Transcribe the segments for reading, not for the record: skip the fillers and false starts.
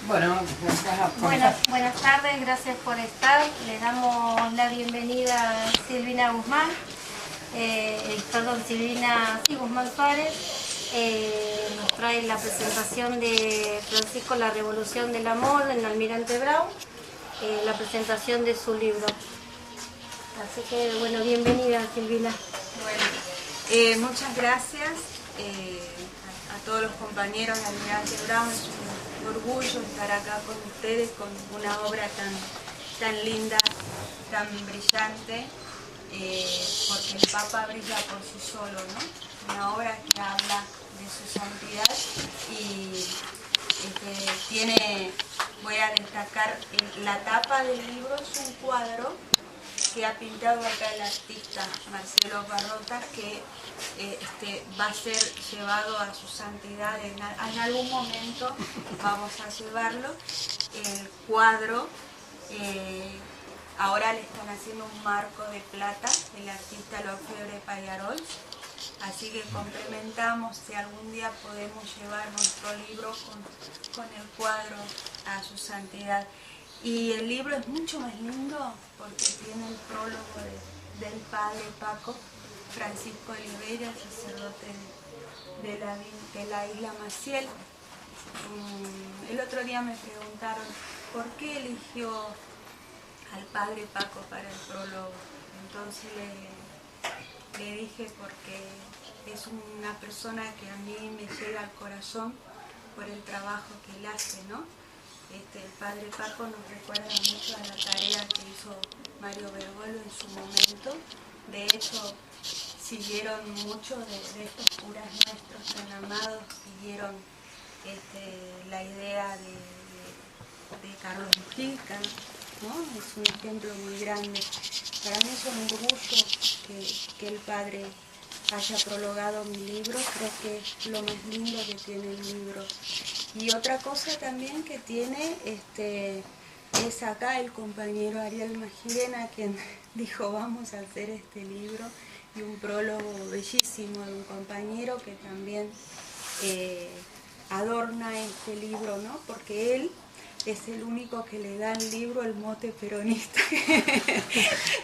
Buenas tardes, gracias por estar. Le damos la bienvenida a Silvina Guzmán, Guzmán Suárez. Nos trae la presentación de Francisco, La Revolución del Amor, en Almirante Brown, la presentación de su libro. Así que, bueno, bienvenida, Silvina. Bueno, muchas gracias a todos los compañeros de Almirante Brown. Es un orgullo estar acá con ustedes con una obra tan linda, tan brillante, porque el Papa brilla por sí solo, ¿no? Una obra que habla de su santidad y voy a destacar, la tapa del libro es un cuadro que ha pintado acá el artista Marcelo Barrotas, que va a ser llevado a su santidad en algún momento. Vamos a llevarlo. El cuadro, ahora le están haciendo un marco de plata, el artista Lofebre Pallarols. Así que complementamos, si algún día podemos llevar nuestro libro con el cuadro a su santidad. Y el libro es mucho más lindo porque tiene el prólogo del padre Paco Francisco Oliveira, sacerdote de la isla Maciel. El otro día me preguntaron por qué eligió al padre Paco para el prólogo. Entonces le dije porque es una persona que a mí me llega al corazón por el trabajo que él hace, ¿no? El padre Paco nos recuerda mucho a la tarea que hizo Mario Bergoglio en su momento. De hecho, siguieron mucho de estos curas nuestros tan amados, siguieron la idea de Carlos Mujica, ¿no? Es un ejemplo muy grande. Para mí es un orgullo que el padre haya prologado mi libro. Creo que es lo más lindo que tiene el libro. Y otra cosa también que tiene es acá el compañero Ariel Magirena, quien dijo vamos a hacer este libro, y un prólogo bellísimo de un compañero que también adorna este libro, ¿no? Porque él es el único que le da al libro el mote peronista.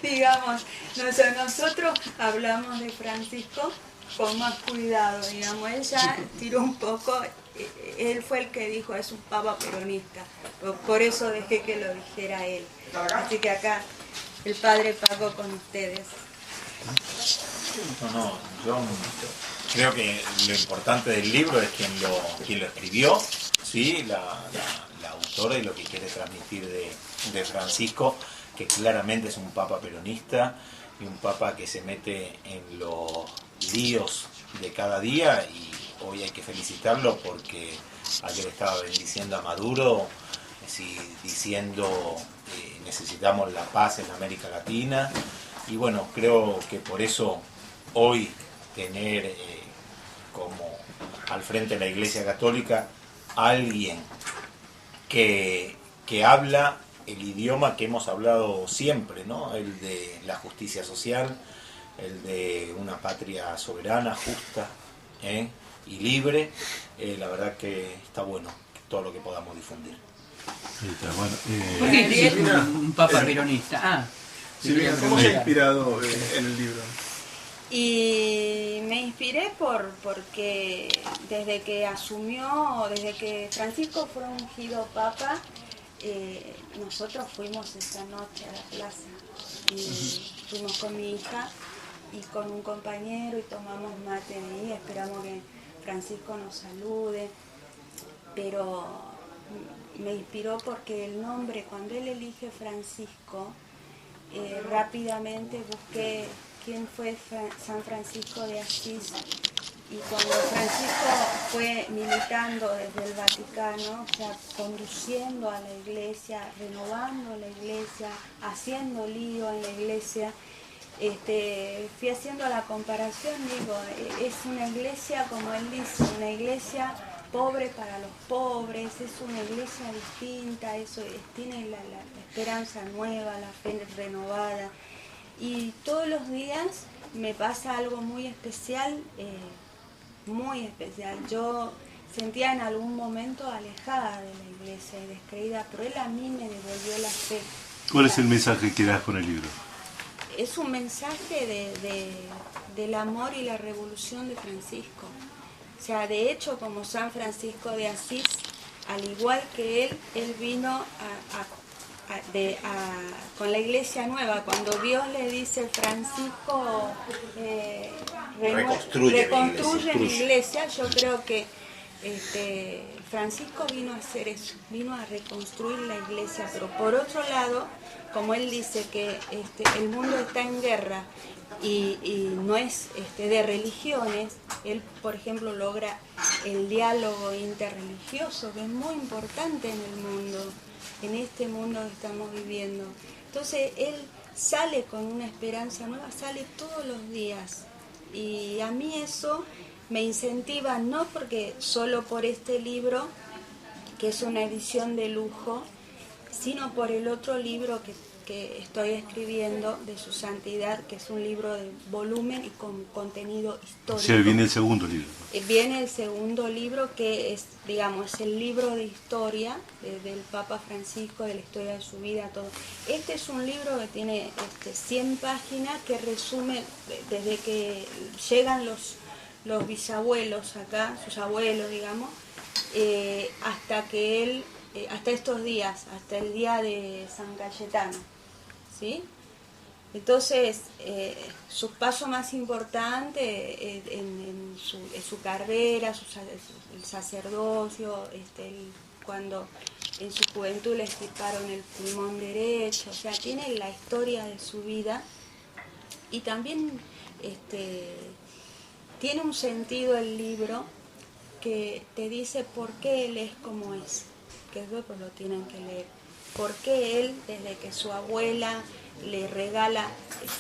Digamos, nosotros hablamos de Francisco con más cuidado, digamos, él ya tiró un poco, él fue el que dijo es un papa peronista, por eso dejé que lo dijera él. Así que acá el padre Paco con ustedes. Yo creo que lo importante del libro es quien lo escribió, ¿sí? La autora, y lo que quiere transmitir de Francisco, que claramente es un papa peronista y un papa que se mete en los líos de cada día, y hoy hay que felicitarlo porque ayer estaba bendiciendo a Maduro, diciendo necesitamos la paz en América Latina, y bueno, creo que por eso hoy tener como al frente de la Iglesia Católica alguien que habla el idioma que hemos hablado siempre, ¿no? El de la justicia social, el de una patria soberana, justa y libre. La verdad que está bueno todo lo que podamos difundir. ¿Por qué es un papa peronista? Silvina, ¿cómo se ha inspirado en el libro? Y me inspiré porque desde que Francisco fue ungido papa, nosotros fuimos esa noche a la plaza y fuimos con mi hija y con un compañero y tomamos mate ahí, esperamos que Francisco nos salude, pero me inspiró porque el nombre, cuando él elige Francisco, rápidamente busqué quién fue San Francisco de Asís, y cuando Francisco fue militando desde el Vaticano, o sea, conduciendo a la iglesia, renovando la iglesia, haciendo lío en la iglesia, fui haciendo la comparación, digo, es una iglesia, como él dice, una iglesia pobre para los pobres, es una iglesia distinta, tiene la esperanza nueva, la fe renovada. Y todos los días me pasa algo muy especial, muy especial. Yo sentía en algún momento alejada de la iglesia y descreída, pero él a mí me devolvió la fe. ¿Cuál es el mensaje que das con el libro? Es un mensaje del amor y la revolución de Francisco. O sea, de hecho, como San Francisco de Asís, al igual que él vino con la iglesia nueva. Cuando Dios le dice, Francisco, reconstruye mi iglesia, yo creo que Francisco vino a hacer eso, vino a reconstruir la iglesia. Pero por otro lado, como él dice que el mundo está en guerra y no es de religiones, él, por ejemplo, logra el diálogo interreligioso, que es muy importante en el mundo, en este mundo que estamos viviendo. Entonces él sale con una esperanza nueva, sale todos los días, y a mí eso me incentiva, no porque solo por este libro, que es una edición de lujo, sino por el otro libro que estoy escribiendo de su santidad, que es un libro de volumen y con contenido histórico. O sea, viene el segundo libro. Viene el segundo libro, que es, digamos, el libro de historia del Papa Francisco, de la historia de su vida, todo. Este es un libro que tiene 100 páginas, que resume desde que llegan los bisabuelos acá, sus abuelos, digamos, hasta que él, hasta estos días, hasta el día de San Cayetano, ¿sí? Entonces, su paso más importante en su carrera, el sacerdocio, cuando en su juventud le extirparon el pulmón derecho, o sea, tiene la historia de su vida, y también tiene un sentido el libro que te dice por qué él es como es, que después pues lo tienen que leer. Por qué él, desde que su abuela le regala,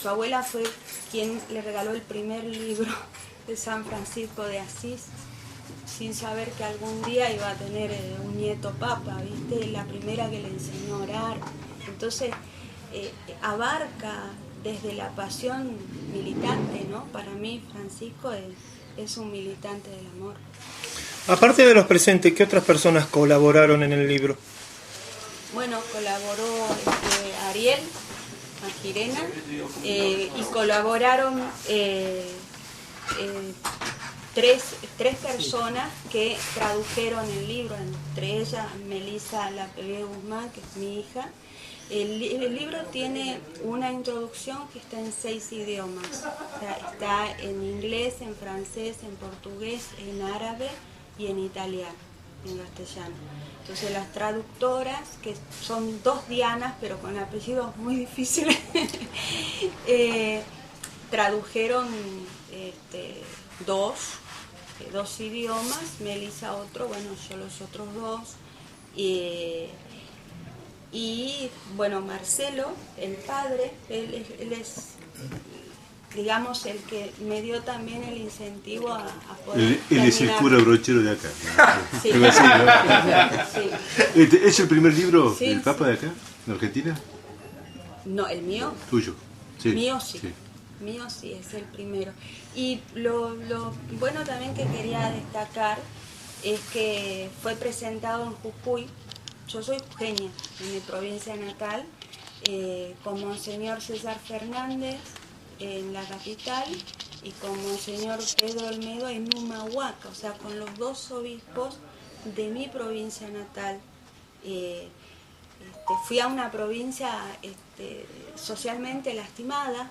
su abuela fue quien le regaló el primer libro de San Francisco de Asís, sin saber que algún día iba a tener un nieto papa, ¿viste? La primera que le enseñó a orar. Entonces, abarca desde la pasión militante, ¿no? Para mí, Francisco es un militante del amor. Aparte de los presentes, ¿qué otras personas colaboraron en el libro? Bueno, colaboró Ariel Magirena, y colaboraron tres personas que tradujeron el libro, entre ellas Melissa Lapelé Guzmán, que es mi hija. El libro tiene una introducción que está en 6 idiomas. O sea, está en inglés, en francés, en portugués, en árabe y en italiano, en castellano. Entonces las traductoras, que son 2 Dianas, pero con apellidos muy difíciles, tradujeron dos idiomas, Melissa otro, bueno, yo los otros 2. Y bueno, Marcelo, el padre, él es, digamos, el que me dio también el incentivo a poder Él es el cura brochero de acá. Sí. Sí. ¿Es el primer libro del Papa de acá, en Argentina? No, el mío. Tuyo. Sí. Mío sí. Mío sí, es el primero. Y lo bueno también que quería destacar es que fue presentado en Jujuy. Yo soy jujeña, en mi provincia natal, con Monseñor César Fernández en la capital y con Monseñor Pedro Olmedo en Humahuaca, o sea, con los 2 obispos de mi provincia natal. Fui a una provincia socialmente lastimada,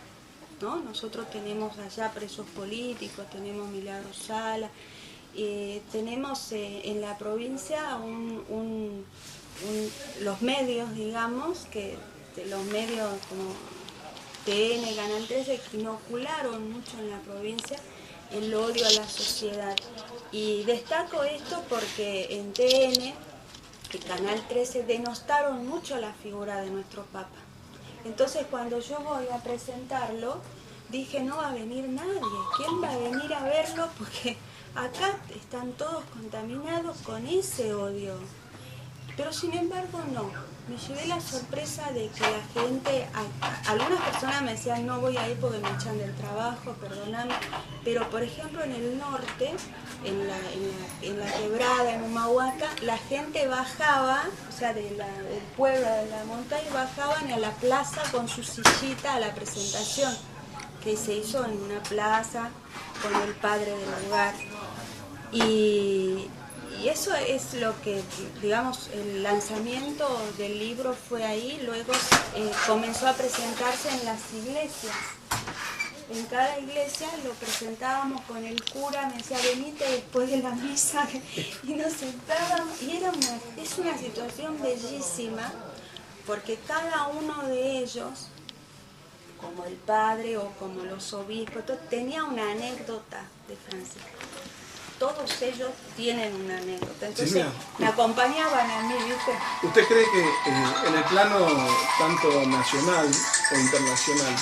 ¿no? Nosotros tenemos allá presos políticos, tenemos Milagro Sala, tenemos en la provincia los medios, digamos, que los medios como TN, Canal 13, inocularon mucho en la provincia el odio a la sociedad. Y destaco esto porque en TN y Canal 13 denostaron mucho la figura de nuestro Papa. Entonces cuando yo voy a presentarlo, dije, no va a venir nadie. ¿Quién va a venir a verlo? Porque acá están todos contaminados con ese odio. Pero sin embargo no, me llevé la sorpresa de que la gente, algunas personas me decían no voy a ir porque me echan del trabajo, perdóname, pero por ejemplo en el norte, en la quebrada, en Humahuaca, la gente bajaba, o sea del pueblo, de la montaña, bajaban a la plaza con su sillita a la presentación, que se hizo en una plaza con el padre del lugar. Y eso es lo que, digamos, el lanzamiento del libro fue ahí, luego comenzó a presentarse en las iglesias. En cada iglesia lo presentábamos con el cura, me decía, venite después de la misa, y nos sentábamos, y es una situación bellísima, porque cada uno de ellos, como el padre o como los obispos, tenía una anécdota de Francisco. Todos ellos tienen una anécdota, entonces sí, me acompañaban a mí, ¿viste? ¿Usted cree que en el plano tanto nacional o internacional,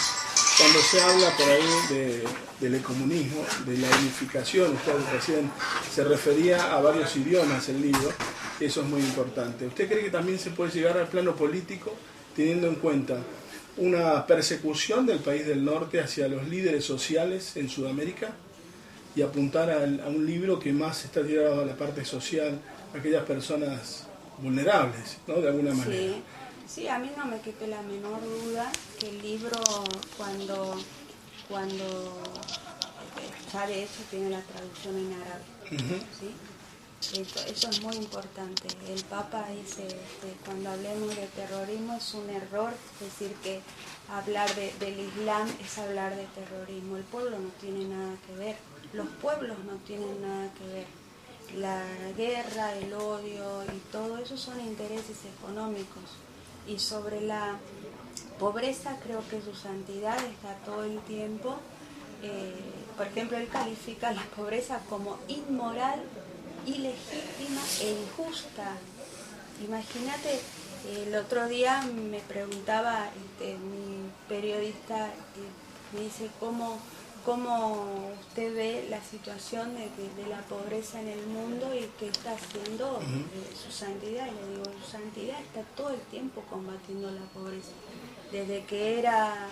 cuando se habla por ahí del ecumenismo, de la unificación, usted recién se refería a varios idiomas el libro, eso es muy importante. ¿Usted cree que también se puede llegar al plano político teniendo en cuenta una persecución del país del norte hacia los líderes sociales en Sudamérica y apuntar a un libro que más está tirado a la parte social, a aquellas personas vulnerables, ¿no? De alguna manera? Sí, a mí no me quedó la menor duda que el libro cuando ya de hecho tiene la traducción en árabe, ¿sí? Eso es muy importante. El Papa dice, cuando hablemos de terrorismo es un error decir que hablar del Islam es hablar de terrorismo. El pueblo no tiene nada que ver, los pueblos no tienen nada que ver. La guerra, el odio y todo eso son intereses económicos. Y sobre la pobreza creo que su santidad está todo el tiempo, por ejemplo, él califica la pobreza como inmoral, ilegítima e injusta. Imagínate, el otro día me preguntaba mi periodista, me dice cómo usted ve la situación de la pobreza en el mundo y qué está haciendo su santidad. Y le digo, su santidad está todo el tiempo combatiendo la pobreza. Desde que era,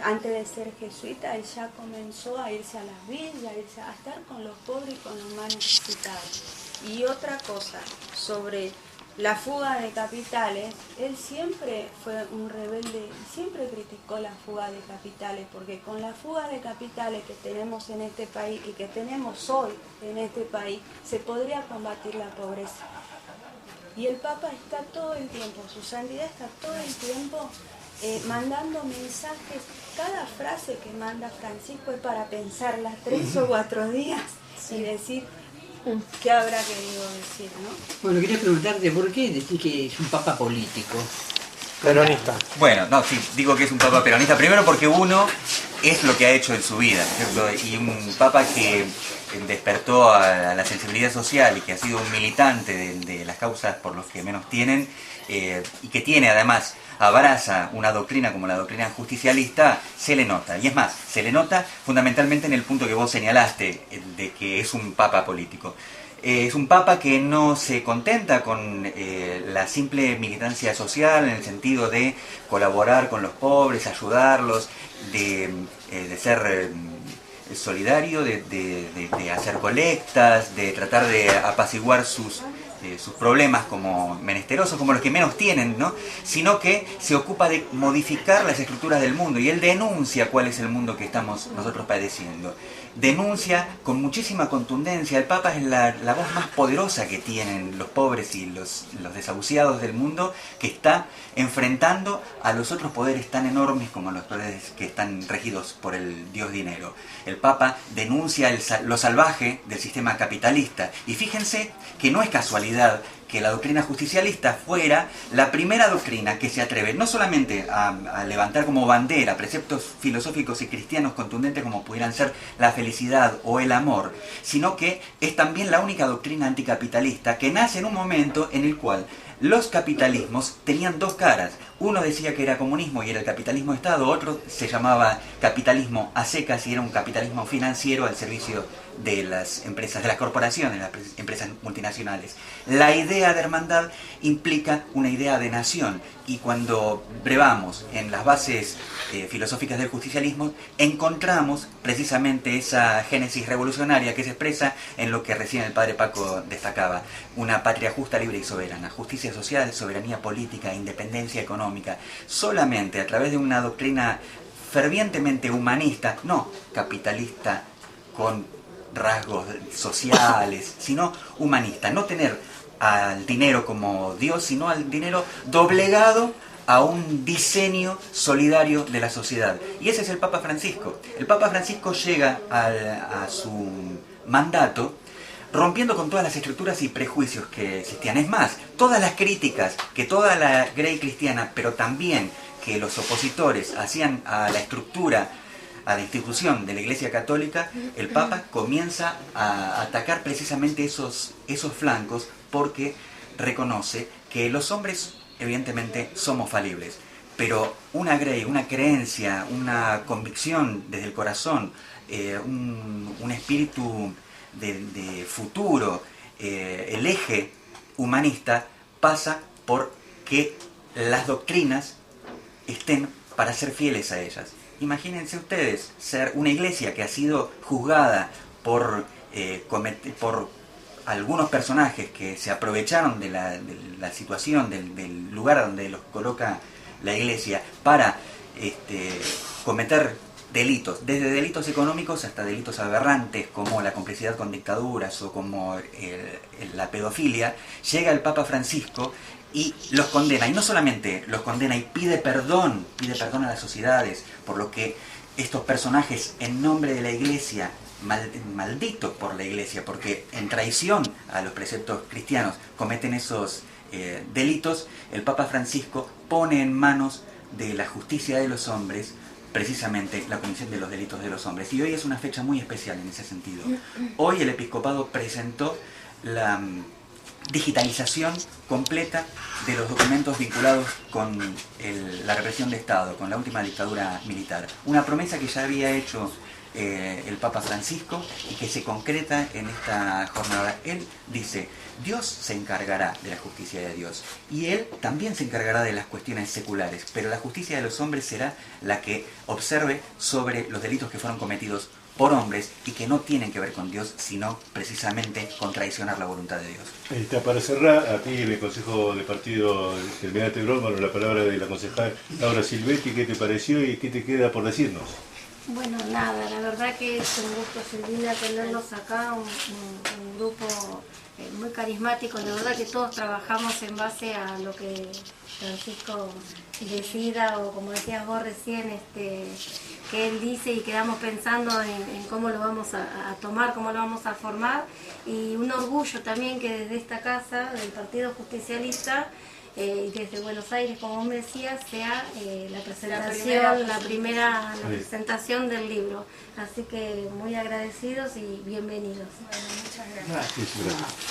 antes de ser jesuita, él ya comenzó a irse a las villas, a estar con los pobres y con los más necesitados. Y otra cosa, sobre la fuga de capitales, él siempre fue un rebelde, siempre criticó la fuga de capitales, porque con la fuga de capitales que tenemos en este país y que tenemos hoy en este país, se podría combatir la pobreza. Y el Papa está todo el tiempo, su santidad está todo el tiempo mandando mensajes. Cada frase que manda Francisco es para pensarla 3 o 4 días y decir qué habrá querido decir, ¿no? Bueno, quería preguntarte, ¿por qué decís que es un papa político? Peronista. Bueno, no, sí, digo que es un papa peronista. Primero porque uno es lo que ha hecho en su vida, ¿cierto? Y un papa que despertó a la sensibilidad social y que ha sido un militante de las causas por los que menos tienen, y que tiene además, abraza una doctrina como la doctrina justicialista, se le nota. Y es más, se le nota fundamentalmente en el punto que vos señalaste, de que es un papa político. Es un papa que no se contenta con la simple militancia social en el sentido de colaborar con los pobres, ayudarlos, de ser solidario, de hacer colectas, de tratar de apaciguar sus problemas como menesterosos, como los que menos tienen, ¿no? Sino que se ocupa de modificar las estructuras del mundo, y él denuncia cuál es el mundo que estamos nosotros padeciendo. Denuncia con muchísima contundencia. El Papa es la voz más poderosa que tienen los pobres y los desahuciados del mundo, que está enfrentando a los otros poderes tan enormes como los poderes que están regidos por el dios dinero. El Papa denuncia lo salvaje del sistema capitalista. Y fíjense que no es casualidad que la doctrina justicialista fuera la primera doctrina que se atreve no solamente a levantar como bandera preceptos filosóficos y cristianos contundentes como pudieran ser la felicidad o el amor, sino que es también la única doctrina anticapitalista que nace en un momento en el cual los capitalismos tenían dos caras. Uno decía que era comunismo y era el capitalismo de Estado, otro se llamaba capitalismo a secas y era un capitalismo financiero al servicio de las empresas, de las corporaciones, de las empresas multinacionales. La idea de hermandad implica una idea de nación, y cuando brevamos en las bases filosóficas del justicialismo, encontramos precisamente esa génesis revolucionaria que se expresa en lo que recién el padre Paco destacaba: una patria justa, libre y soberana, justicia social, soberanía política, independencia económica. Solamente a través de una doctrina fervientemente humanista, no capitalista con rasgos sociales, sino humanista. No tener al dinero como Dios, sino al dinero doblegado a un diseño solidario de la sociedad. Y ese es el Papa Francisco. El Papa Francisco llega a su mandato rompiendo con todas las estructuras y prejuicios que existían. Es más, todas las críticas que toda la grey cristiana, pero también que los opositores hacían a la estructura, a la institución de la Iglesia Católica, el Papa comienza a atacar precisamente esos flancos, porque reconoce que los hombres evidentemente somos falibles, pero una grey, una creencia, una convicción desde el corazón, un espíritu de futuro, el eje humanista pasa por que las doctrinas estén para ser fieles a ellas. Imagínense ustedes ser una iglesia que ha sido juzgada por algunos personajes que se aprovecharon de la situación, del lugar donde los coloca la iglesia, para cometer delitos, desde delitos económicos hasta delitos aberrantes como la complicidad con dictaduras o como la pedofilia. Llega el Papa Francisco y los condena, y no solamente los condena, y pide perdón a las sociedades por lo que estos personajes, en nombre de la iglesia, malditos por la iglesia, porque en traición a los preceptos cristianos cometen esos delitos. El Papa Francisco pone en manos de la justicia de los hombres precisamente la comisión de los delitos de los hombres. Y hoy es una fecha muy especial en ese sentido. Hoy el episcopado presentó la digitalización completa de los documentos vinculados con la represión de Estado, con la última dictadura militar. Una promesa que ya había hecho el Papa Francisco y que se concreta en esta jornada. Él dice: Dios se encargará de la justicia de Dios, y Él también se encargará de las cuestiones seculares, pero la justicia de los hombres será la que observe sobre los delitos que fueron cometidos por hombres y que no tienen que ver con Dios, sino precisamente con traicionar la voluntad de Dios. Para cerrar, aquí en el Consejo de Partido del Almirante Brown, bueno, la palabra de la concejal Laura Silvetti. ¿Qué te pareció y qué te queda por decirnos? Bueno, nada, la verdad que es un gusto, Silvina, tenerlos acá, un grupo muy carismático. La verdad que todos trabajamos en base a lo que Francisco decida, o como decías vos recién, que él dice, y quedamos pensando en cómo lo vamos a tomar, cómo lo vamos a formar. Y un orgullo también que desde esta casa, del Partido Justicialista, y desde Buenos Aires, como me decías, sea la presentación, la primera presentación del libro. Así que muy agradecidos y bienvenidos. Bueno, muchas gracias. Gracias.